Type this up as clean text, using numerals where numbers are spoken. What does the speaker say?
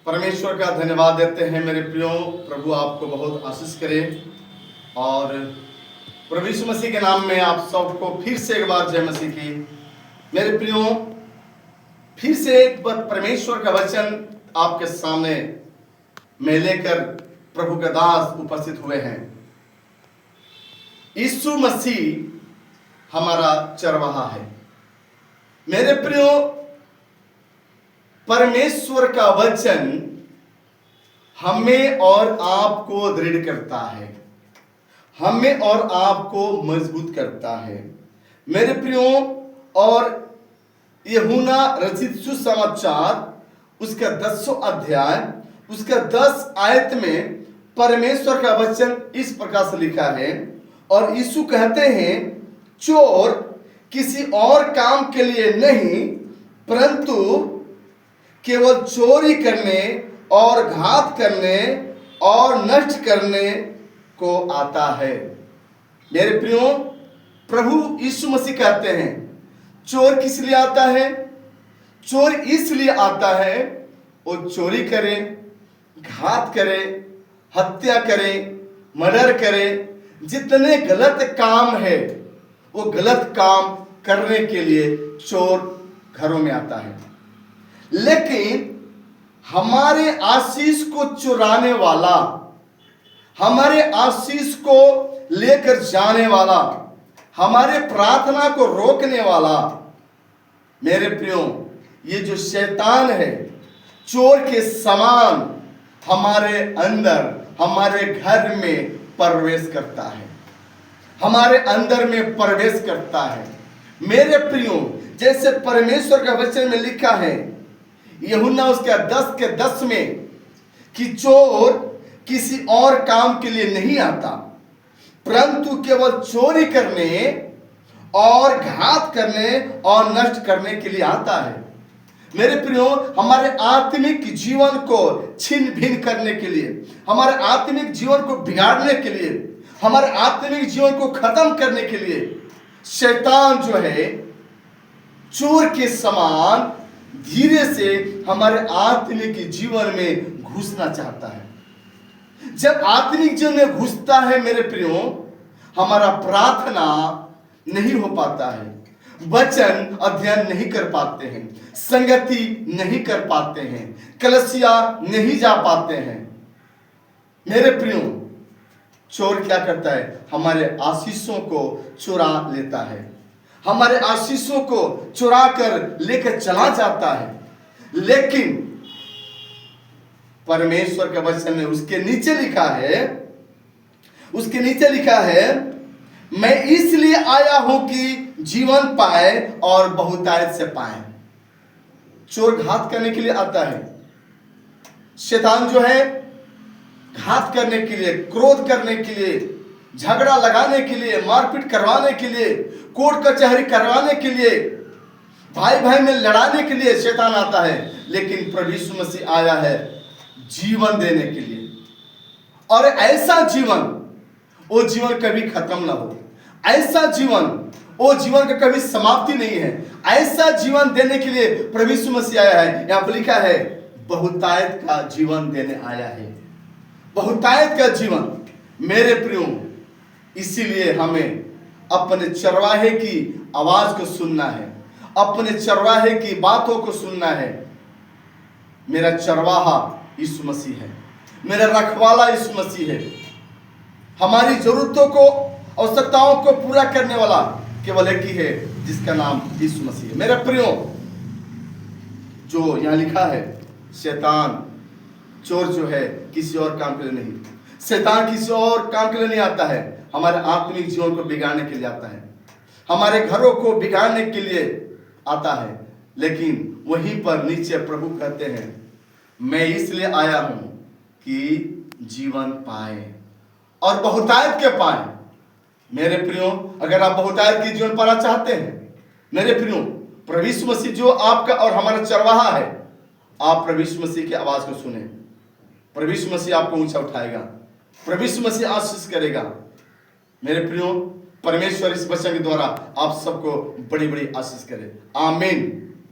परमेश्वर का धन्यवाद देते हैं मेरे प्रियो। प्रभु आपको बहुत आशीष करे और प्रभु यीशु मसीह के नाम में आप सबको फिर से एक बार जय मसीह की। मेरे प्रियो, फिर से एक बार परमेश्वर का वचन आपके सामने मैं लेकर प्रभु के दास उपस्थित हुए हैं। यीशु मसीह हमारा चरवाहा है। मेरे प्रियो, परमेश्वर का वचन हमें और आपको दृढ़ करता है, हमें और आपको मजबूत करता है। मेरे प्रियो, और यूहन्ना रचित सुसमाचार उसका 10वां अध्याय उसका 10 आयत में परमेश्वर का वचन इस प्रकार से लिखा है। और यीशु कहते हैं, चोर किसी और काम के लिए नहीं परंतु केवल चोरी करने और घात करने और नष्ट करने को आता है। मेरे प्रियो, प्रभु यीशु मसीह कहते हैं, चोर किस लिए आता है? चोर इसलिए आता है वो चोरी करे, घात करे, हत्या करे, मर्डर करे, जितने गलत काम है वो गलत काम करने के लिए चोर घरों में आता है। लेकिन हमारे आशीष को चुराने वाला, हमारे आशीष को लेकर जाने वाला, हमारे प्रार्थना को रोकने वाला, मेरे प्रियो, ये जो शैतान है, चोर के समान हमारे अंदर, हमारे घर में प्रवेश करता है, हमारे अंदर में प्रवेश करता है। मेरे प्रियो, जैसे परमेश्वर का वचन में लिखा है यूहन्ना उसका 10 के 10 में कि चोर किसी और काम के लिए नहीं आता परंतु केवल चोरी करने और घात करने और नष्ट करने के लिए आता है। मेरे प्रियो, हमारे आत्मिक जीवन को छिन्न भिन्न करने के लिए, हमारे आत्मिक जीवन को बिगाड़ने के लिए, हमारे आत्मिक जीवन को खत्म करने के लिए शैतान जो है चोर के समान धीरे से हमारे आत्मिक जीवन में घुसना चाहता है। जब आत्मिक जीवन में घुसता है मेरे प्रियो, हमारा प्रार्थना नहीं हो पाता है, वचन अध्ययन नहीं कर पाते हैं, संगति नहीं कर पाते हैं, कलीसिया नहीं जा पाते हैं। मेरे प्रियो, चोर क्या करता है? हमारे आशीषों को चुरा लेता है, हमारे आशीषों को चुरा कर लेकर चला जाता है। लेकिन परमेश्वर के वचन में उसके नीचे लिखा है, उसके नीचे लिखा है, मैं इसलिए आया हूं कि जीवन पाए और बहुतायत से पाए। चोर घात करने के लिए आता है। शैतान जो है घात करने के लिए, क्रोध करने के लिए, झगड़ा लगाने के लिए, मारपीट करवाने के लिए, कोर्ट कचहरी करवाने के लिए, भाई भाई में लड़ाने के लिए शैतान आता है। लेकिन प्रभु यीशु मसीह आया है जीवन देने के लिए, और ऐसा जीवन, वो जीवन कभी खत्म ना हो, ऐसा जीवन, वो जीवन का कभी समाप्ति नहीं है। ऐसा जीवन देने के लिए प्रभु यीशु मसीह आया है। यहां पर लिखा है बहुतायत का जीवन देने आया है, बहुतायत का जीवन। मेरे प्रियो, इसीलिए हमें अपने चरवाहे की आवाज को सुनना है, अपने चरवाहे की बातों को सुनना है। मेरा चरवाहा यीशु मसीह है, मेरा रखवाला यीशु मसीह है। हमारी जरूरतों को, आवश्यकताओं को पूरा करने वाला केवल एक ही है, जिसका नाम यीशु मसीह है। मेरे प्रियो, जो यहां लिखा है, शैतान, चोर जो है किसी और काम के लिए नहीं, शैतान किसी और काम के लिए नहीं आता है, हमारे आत्मिक जीवन को बिगाड़ने के लिए आता है, हमारे घरों को बिगाड़ने के लिए आता है। लेकिन वहीं पर नीचे प्रभु कहते हैं, मैं इसलिए आया हूं कि जीवन पाए और बहुतायत के पाए। मेरे प्रियो, अगर आप बहुतायत की जीवन पाना चाहते हैं, मेरे प्रियो, प्रभु यीशु मसीह जो आपका और हमारा चरवाहा है, आप प्रभु यीशु मसीह की आवाज को सुने। प्रभु यीशु मसीह आपको ऊंचा उठाएगा, प्रभु यीशु मसीह आशीष करेगा। मेरे प्रियो, परमेश्वर इस वचन के द्वारा आप सबको बड़ी बड़ी आशीष करे। आमीन।